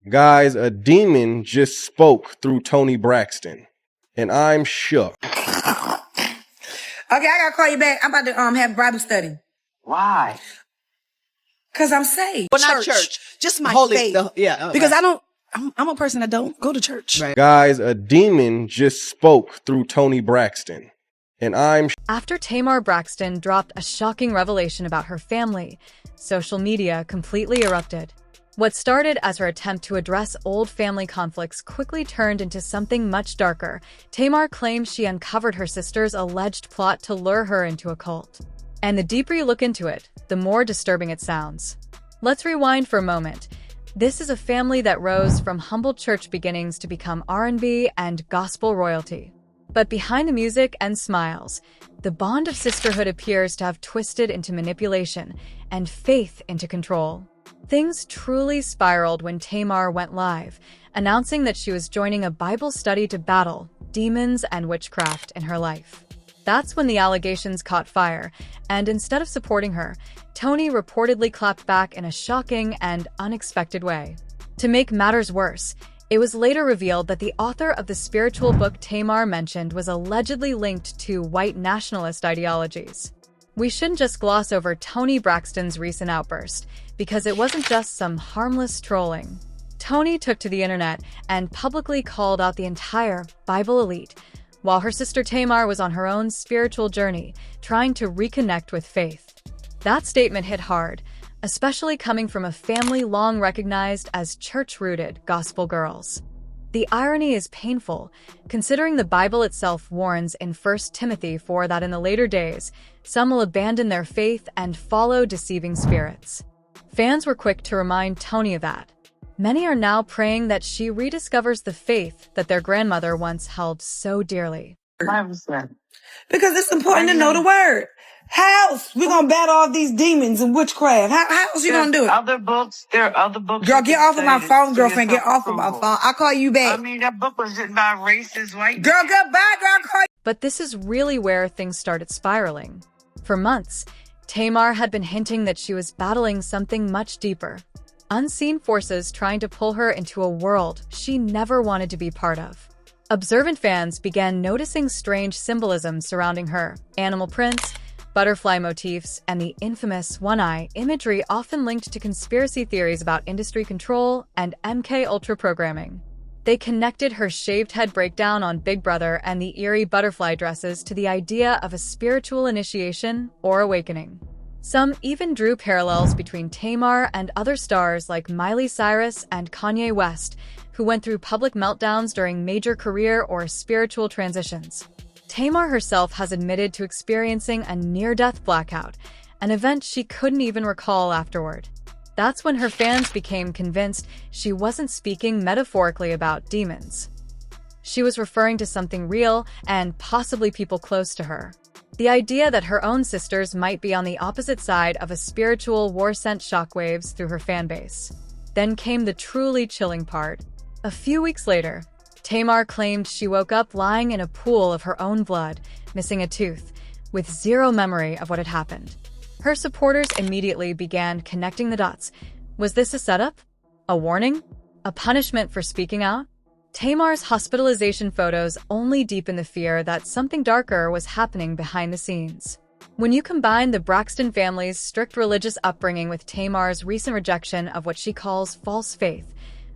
Guys, a demon just spoke through Toni Braxton, and I'm shook. Okay, I gotta call you back. I'm about to have Bible study. Why? Cause I'm saved. Well, not church. Just my faith. Because I'm a person that don't go to church. Right. Guys, a demon just spoke through Toni Braxton, and I'm After Tamar Braxton dropped a shocking revelation about her family, social media completely erupted. What started as her attempt to address old family conflicts quickly turned into something much darker. Tamar claims she uncovered her sister's alleged plot to lure her into a cult. And the deeper you look into it, the more disturbing it sounds. Let's rewind for a moment. This is a family that rose from humble church beginnings to become R&B and gospel royalty. But behind the music and smiles, the bond of sisterhood appears to have twisted into manipulation and faith into control. Things truly spiraled when Tamar went live, announcing that she was joining a Bible study to battle demons and witchcraft in her life. That's when the allegations caught fire, and instead of supporting her, Toni reportedly clapped back in a shocking and unexpected way. To make matters worse, it was later revealed that the author of the spiritual book Tamar mentioned was allegedly linked to white nationalist ideologies. We shouldn't just gloss over Toni Braxton's recent outburst, because it wasn't just some harmless trolling. Toni took to the internet and publicly called out the entire Bible elite, while her sister Tamar was on her own spiritual journey, trying to reconnect with faith. That statement hit hard, especially coming from a family long recognized as church-rooted gospel girls. The irony is painful, considering the Bible itself warns in 1 Timothy 4 that in the later days, some will abandon their faith and follow deceiving spirits. Fans were quick to remind Toni of that. Many are now praying that she rediscovers the faith that their grandmother once held so dearly. Why was that? Because it's important to know the word. How else we gonna battle all these demons and witchcraft? How else you gonna do it? There are other books. Girl, get off of my phone, girlfriend. Get off of my phone. I'll call you back. I mean, that book was written by a racist white Girl, goodbye, girl. Call you. But this is really where things started spiraling. For months, Tamar had been hinting that she was battling something much deeper. Unseen forces trying to pull her into a world she never wanted to be part of. Observant fans began noticing strange symbolism surrounding her: animal prints, butterfly motifs, and the infamous one-eye imagery often linked to conspiracy theories about industry control and MK Ultra programming. They connected her shaved head breakdown on Big Brother and the eerie butterfly dresses to the idea of a spiritual initiation or awakening. Some even drew parallels between Tamar and other stars like Miley Cyrus and Kanye West, who went through public meltdowns during major career or spiritual transitions. Tamar herself has admitted to experiencing a near-death blackout, an event she couldn't even recall afterward. That's when her fans became convinced she wasn't speaking metaphorically about demons. She was referring to something real and possibly people close to her. The idea that her own sisters might be on the opposite side of a spiritual war sent shockwaves through her fanbase. Then came the truly chilling part. A few weeks later, Tamar claimed she woke up lying in a pool of her own blood, missing a tooth, with zero memory of what had happened. Her supporters immediately began connecting the dots. Was this a setup? A warning? A punishment for speaking out? Tamar's hospitalization photos only deepened the fear that something darker was happening behind the scenes. When you combine the Braxton family's strict religious upbringing with Tamar's recent rejection of what she calls false faith,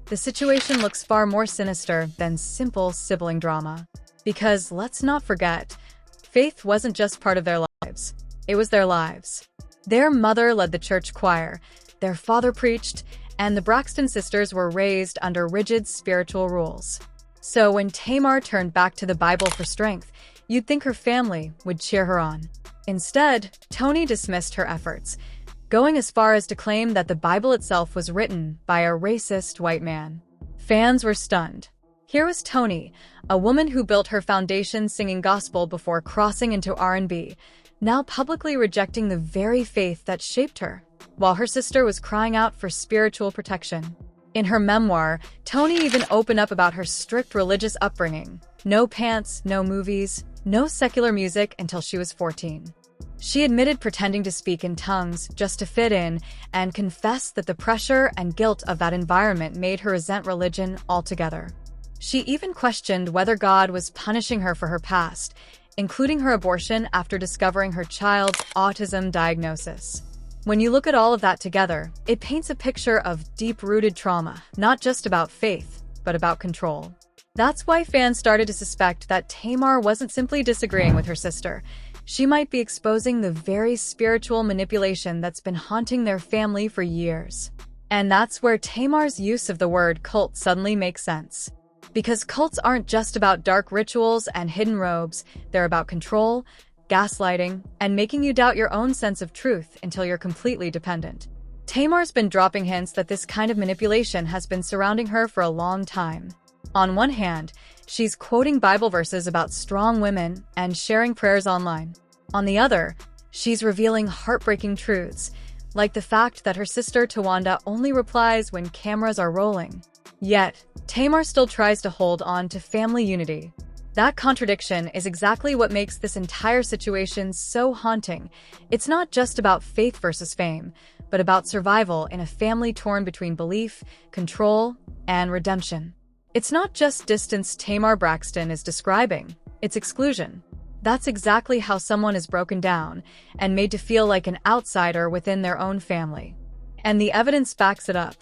the situation looks far more sinister than simple sibling drama. Because let's not forget, faith wasn't just part of their lives. It was their lives. Their mother led the church choir, their father preached, and the Braxton sisters were raised under rigid spiritual rules. So when Tamar turned back to the Bible for strength, you'd think her family would cheer her on. Instead, Toni dismissed her efforts, going as far as to claim that the Bible itself was written by a racist white man. Fans were stunned. Here was Toni, a woman who built her foundation singing gospel before crossing into R&B, now publicly rejecting the very faith that shaped her, while her sister was crying out for spiritual protection. In her memoir, Toni even opened up about her strict religious upbringing. No pants, no movies, no secular music until she was 14. She admitted pretending to speak in tongues just to fit in and confessed that the pressure and guilt of that environment made her resent religion altogether. She even questioned whether God was punishing her for her past, including her abortion after discovering her child's autism diagnosis. When you look at all of that together, it paints a picture of deep-rooted trauma, not just about faith, but about control. That's why fans started to suspect that Tamar wasn't simply disagreeing with her sister. She might be exposing the very spiritual manipulation that's been haunting their family for years. And that's where Tamar's use of the word cult suddenly makes sense. Because cults aren't just about dark rituals and hidden robes, they're about control, gaslighting, and making you doubt your own sense of truth until you're completely dependent. Tamar's been dropping hints that this kind of manipulation has been surrounding her for a long time. On one hand, she's quoting Bible verses about strong women and sharing prayers online. On the other, she's revealing heartbreaking truths, like the fact that her sister Tawanda only replies when cameras are rolling. Yet, Tamar still tries to hold on to family unity. That contradiction is exactly what makes this entire situation so haunting. It's not just about faith versus fame, but about survival in a family torn between belief, control, and redemption. It's not just distance Tamar Braxton is describing, it's exclusion. That's exactly how someone is broken down and made to feel like an outsider within their own family. And the evidence backs it up.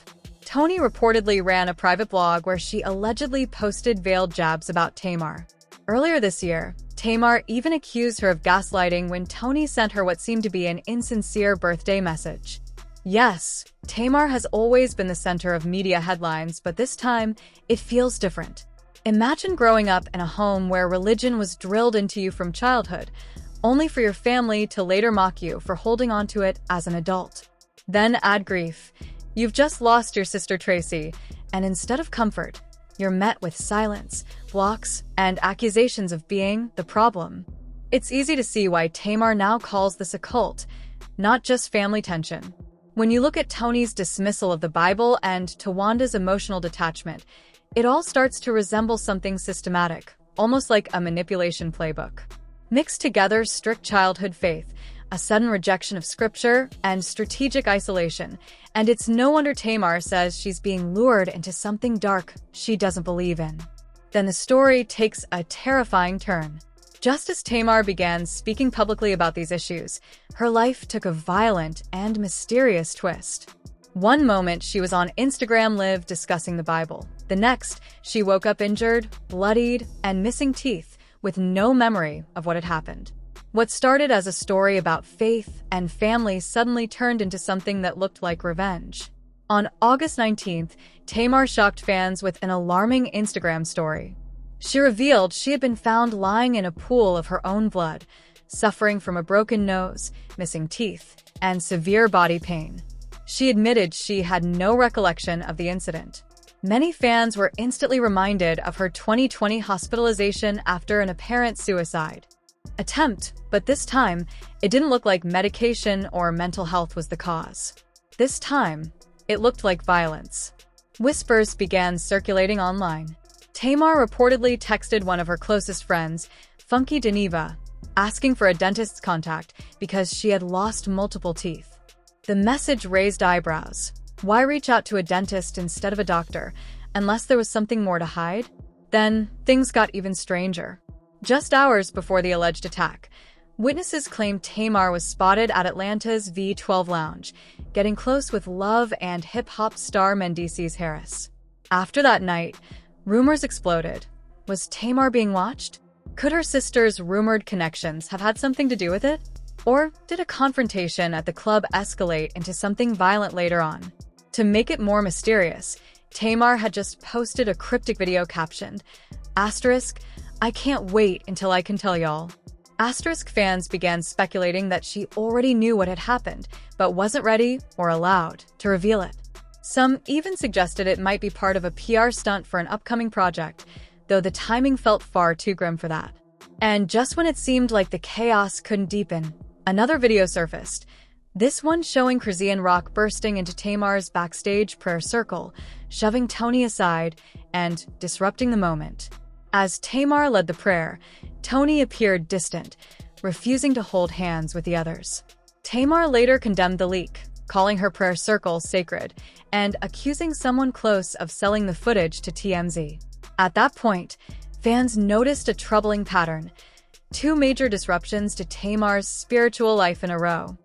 Toni reportedly ran a private blog where she allegedly posted veiled jabs about Tamar. Earlier this year, Tamar even accused her of gaslighting when Toni sent her what seemed to be an insincere birthday message. Yes, Tamar has always been the center of media headlines, but this time, it feels different. Imagine growing up in a home where religion was drilled into you from childhood, only for your family to later mock you for holding on to it as an adult. Then add grief. You've just lost your sister Traci, and instead of comfort, you're met with silence, blocks, and accusations of being the problem. It's easy to see why Tamar now calls this a cult, not just family tension. When you look at Toni's dismissal of the Bible and Tawanda's emotional detachment, it all starts to resemble something systematic, almost like a manipulation playbook. Mixed together strict childhood faith, a sudden rejection of scripture, and strategic isolation, and it's no wonder Tamar says she's being lured into something dark she doesn't believe in. Then the story takes a terrifying turn. Just as Tamar began speaking publicly about these issues, her life took a violent and mysterious twist. One moment, she was on Instagram Live discussing the Bible. The next, she woke up injured, bloodied, and missing teeth, with no memory of what had happened. What started as a story about faith and family suddenly turned into something that looked like revenge. On August 19th, Tamar shocked fans with an alarming Instagram story. She revealed she had been found lying in a pool of her own blood, suffering from a broken nose, missing teeth, and severe body pain. She admitted she had no recollection of the incident. Many fans were instantly reminded of her 2020 hospitalization after an apparent suicide attempt, but this time, it didn't look like medication or mental health was the cause. This time, it looked like violence. Whispers began circulating online. Tamar reportedly texted one of her closest friends, Funky Geneva, asking for a dentist's contact because she had lost multiple teeth. The message raised eyebrows. Why reach out to a dentist instead of a doctor, unless there was something more to hide? Then, things got even stranger. Just hours before the alleged attack, witnesses claimed Tamar was spotted at Atlanta's V12 Lounge, getting close with love and hip-hop star Mendeecees Harris. After that night, rumors exploded. Was Tamar being watched? Could her sister's rumored connections have had something to do with it? Or did a confrontation at the club escalate into something violent later on? To make it more mysterious, Tamar had just posted a cryptic video captioned, "Asterisk, I can't wait until I can tell y'all." Asterisk fans began speculating that she already knew what had happened, but wasn't ready or allowed to reveal it. Some even suggested it might be part of a PR stunt for an upcoming project, though the timing felt far too grim for that. And just when it seemed like the chaos couldn't deepen, another video surfaced. This one showing Chrisean Rock bursting into Tamar's backstage prayer circle, shoving Toni aside and disrupting the moment. As Tamar led the prayer, Toni appeared distant, refusing to hold hands with the others. Tamar later condemned the leak, calling her prayer circle sacred, and accusing someone close of selling the footage to TMZ. At that point, fans noticed a troubling pattern: 2 major disruptions to Tamar's spiritual life in a row.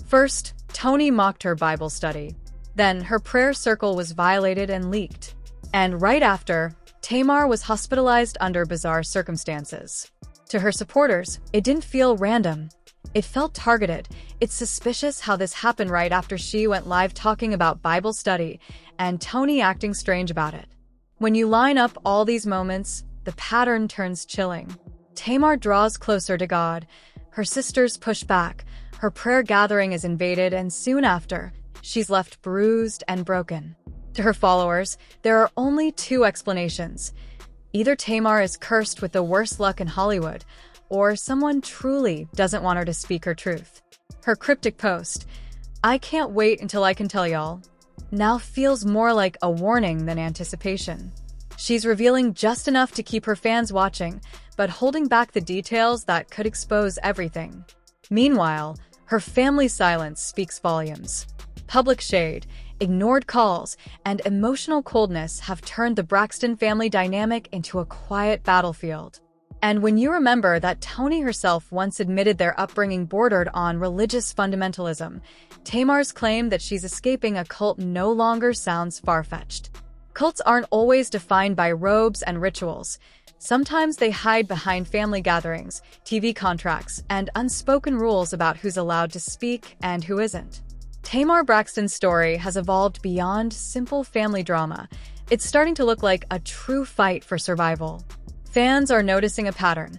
First, Toni mocked her Bible study. Then, her prayer circle was violated and leaked. And right after, Tamar was hospitalized under bizarre circumstances. To her supporters, it didn't feel random. It felt targeted. It's suspicious how this happened right after she went live talking about Bible study, and Toni acting strange about it. When you line up all these moments, the pattern turns chilling. Tamar draws closer to God. Her sisters push back. Her prayer gathering is invaded, and soon after, she's left bruised and broken. To her followers, there are only 2 explanations. Either Tamar is cursed with the worst luck in Hollywood, or someone truly doesn't want her to speak her truth. Her cryptic post, "I can't wait until I can tell y'all," now feels more like a warning than anticipation. She's revealing just enough to keep her fans watching, but holding back the details that could expose everything. Meanwhile, her family's silence speaks volumes. Public shade, ignored calls, and emotional coldness have turned the Braxton family dynamic into a quiet battlefield. And when you remember that Toni herself once admitted their upbringing bordered on religious fundamentalism, Tamar's claim that she's escaping a cult no longer sounds far-fetched. Cults aren't always defined by robes and rituals. Sometimes they hide behind family gatherings, TV contracts, and unspoken rules about who's allowed to speak and who isn't. Tamar Braxton's story has evolved beyond simple family drama. It's starting to look like a true fight for survival. Fans are noticing a pattern.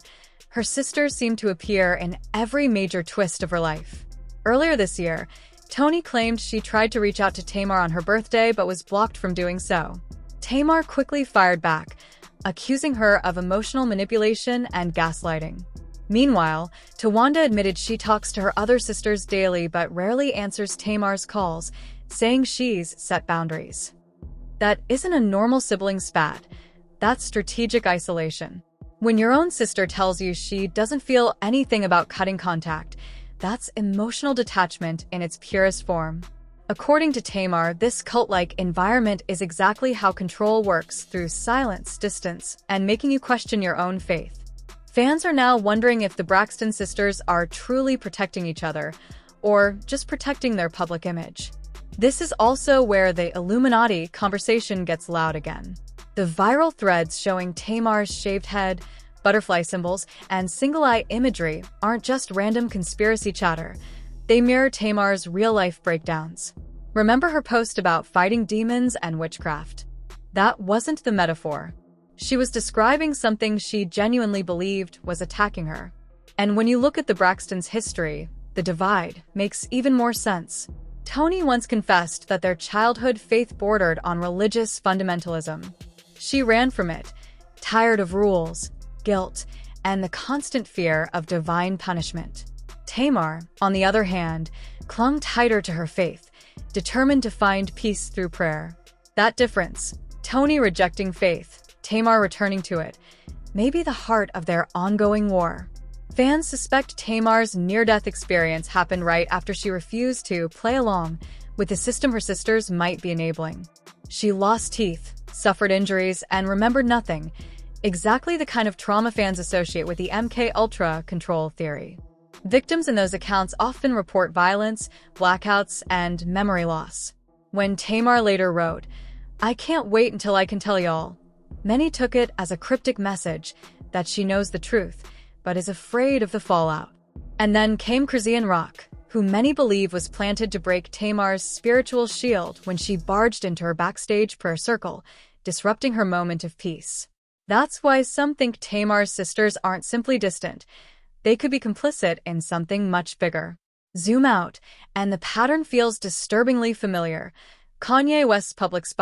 Her sisters seem to appear in every major twist of her life. Earlier this year, Toni claimed she tried to reach out to Tamar on her birthday but was blocked from doing so. Tamar quickly fired back, accusing her of emotional manipulation and gaslighting. Meanwhile, Tawanda admitted she talks to her other sisters daily but rarely answers Tamar's calls, saying she's set boundaries. That isn't a normal sibling spat. That's strategic isolation. When your own sister tells you she doesn't feel anything about cutting contact, that's emotional detachment in its purest form. According to Tamar, this cult-like environment is exactly how control works, through silence, distance, and making you question your own faith. Fans are now wondering if the Braxton sisters are truly protecting each other, or just protecting their public image. This is also where the Illuminati conversation gets loud again. The viral threads showing Tamar's shaved head, butterfly symbols, and single-eye imagery aren't just random conspiracy chatter. They mirror Tamar's real-life breakdowns. Remember her post about fighting demons and witchcraft? That wasn't the metaphor. She was describing something she genuinely believed was attacking her. And when you look at the Braxtons' history, the divide makes even more sense. Toni once confessed that their childhood faith bordered on religious fundamentalism. She ran from it, tired of rules, guilt, and the constant fear of divine punishment. Tamar, on the other hand, clung tighter to her faith, determined to find peace through prayer. That difference, Toni rejecting faith, Tamar returning to it, may be the heart of their ongoing war. Fans suspect Tamar's near-death experience happened right after she refused to play along with the system her sisters might be enabling. She lost teeth, suffered injuries, and remembered nothing. Exactly the kind of trauma fans associate with the MKUltra control theory. Victims in those accounts often report violence, blackouts, and memory loss. When Tamar later wrote, "I can't wait until I can tell y'all," many took it as a cryptic message that she knows the truth, but is afraid of the fallout. And then came Crazian Rock, who many believe was planted to break Tamar's spiritual shield when she barged into her backstage prayer circle, disrupting her moment of peace. That's why some think Tamar's sisters aren't simply distant. They could be complicit in something much bigger. Zoom out, and the pattern feels disturbingly familiar. Kanye West's public spy